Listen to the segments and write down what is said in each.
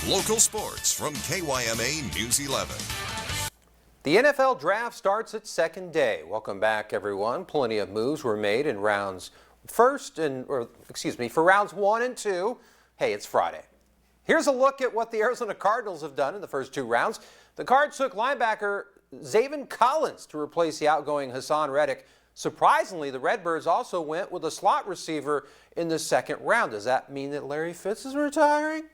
Local sports from KYMA News 11. The NFL draft starts its second day. Welcome back, everyone. Plenty of moves were made in for rounds 1 and 2. Hey, it's Friday. Here's a look at what the Arizona Cardinals have done in the first 2 rounds. The Cards took linebacker Zaven Collins to replace the outgoing Hassan Reddick. Surprisingly, the Redbirds also went with a slot receiver in the second round. Does that mean that Larry Fitz is retiring?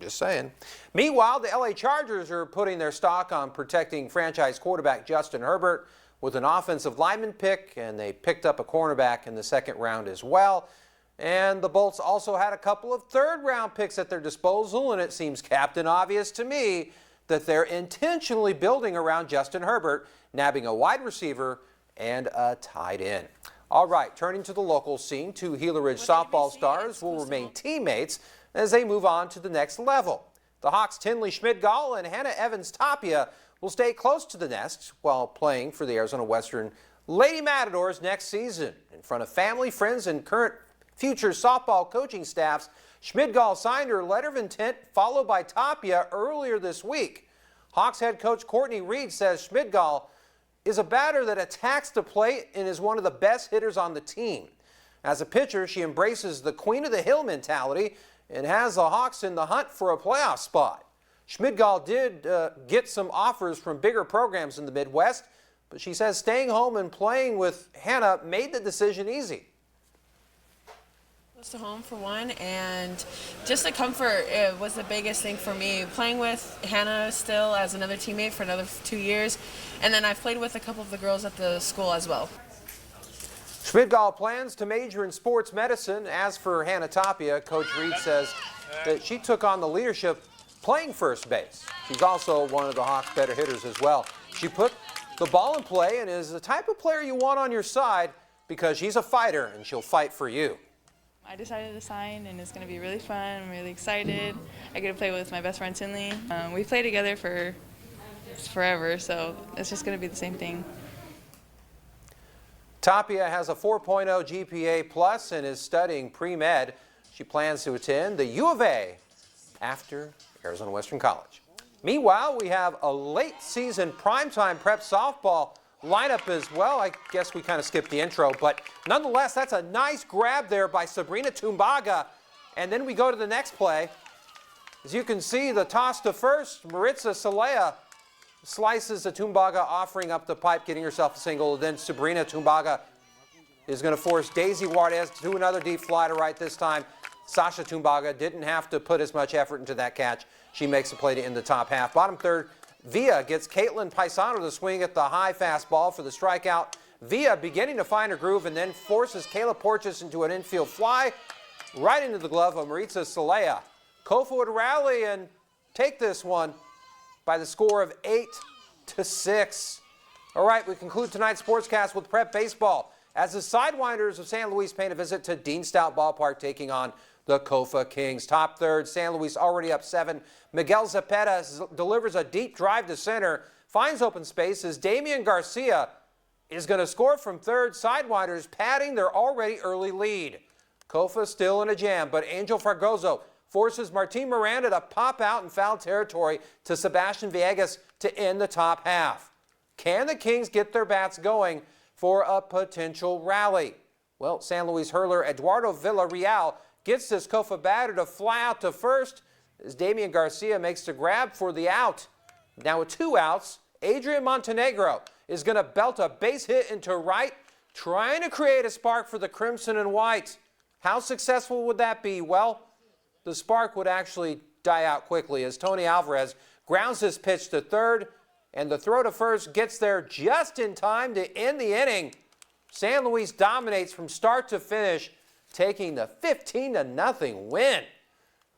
Just saying. Meanwhile, the LA Chargers are putting their stock on protecting franchise quarterback Justin Herbert with an offensive lineman pick, and they picked up a cornerback in the second round as well. And the Bolts also had a couple of third-round picks at their disposal, and it seems Captain Obvious to me that they're intentionally building around Justin Herbert, nabbing a wide receiver and a tight end. All right, turning to the local scene, 2 Gila Ridge softball stars will remain teammates as they move on to the next level. The Hawks' Tinley Schmidgall and Hannah Evans Tapia will stay close to the nest while playing for the Arizona Western Lady Matadors next season. In front of family, friends, and current future softball coaching staffs, Schmidgall signed her letter of intent, followed by Tapia earlier this week. Hawks head coach Courtney Reed says Schmidgall is a batter that attacks the plate and is one of the best hitters on the team. As a pitcher, she embraces the Queen of the Hill mentality and has the Hawks in the hunt for a playoff spot. Schmidgall did get some offers from bigger programs in the Midwest, but she says staying home and playing with Hannah made the decision easy. Close to home for one, and just the comfort was the biggest thing for me. Playing with Hannah still as another teammate for another 2 years, and then I've played with a couple of the girls at the school as well. Schmidgall plans to major in sports medicine. As for Hannah Tapia, Coach Reed says that she took on the leadership playing first base. She's also one of the Hawks' better hitters as well. She put the ball in play and is the type of player you want on your side because she's a fighter and she'll fight for you. I decided to sign, and it's going to be really fun. I'm really excited. I get to play with my best friend Tinley. We play together for forever, so it's just going to be the same thing. Tapia has a 4.0 GPA plus and is studying pre-med. She plans to attend the U of A after Arizona Western College. Meanwhile, we have a late season primetime prep softball lineup as well. I guess we kind of skipped the intro, but nonetheless, that's a nice grab there by Sabrina Tumbaga. And then we go to the next play. As you can see, the toss to first, Maritza Salea slices the Tumbaga, offering up the pipe, getting herself a single. Then Sabrina Tumbaga is going to force Daisy Juarez to do another deep fly to right this time. Sasha Tumbaga didn't have to put as much effort into that catch. She makes a play to end the top half. Bottom third, Villa gets Caitlin Paisano to swing at the high fastball for the strikeout. Villa beginning to find her groove and then forces Kayla Porches into an infield fly right into the glove of Maritza Salea. Kofa would rally and take this one by the score of 8-6. All right, we conclude tonight's sportscast with prep baseball as the Sidewinders of San Luis pay a visit to Dean Stout Ballpark, taking on the Kofa Kings. Top third, San Luis already up 7. Miguel Zepeda delivers a deep drive to center, finds open space as Damian Garcia is going to score from third. Sidewinders padding their already early lead. Kofa still in a jam, but Angel Fragoso forces Martin Miranda to pop out in foul territory to Sebastian Villegas to end the top half. Can the Kings get their bats going for a potential rally? Well, San Luis hurler Eduardo Villarreal gets this Kofa batter to fly out to first as Damian Garcia makes the grab for the out. Now with 2 outs, Adrian Montenegro is going to belt a base hit into right, trying to create a spark for the Crimson and White. How successful would that be? Well, the spark would actually die out quickly as Tony Alvarez grounds his pitch to third, and the throw to first gets there just in time to end the inning. San Luis dominates from start to finish, taking the 15-0 win.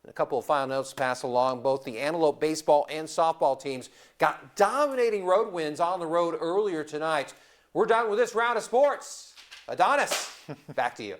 A couple of final notes to pass along. Both the Antelope baseball and softball teams got dominating road wins on the road earlier tonight. We're done with this round of sports. Adonis, back to you.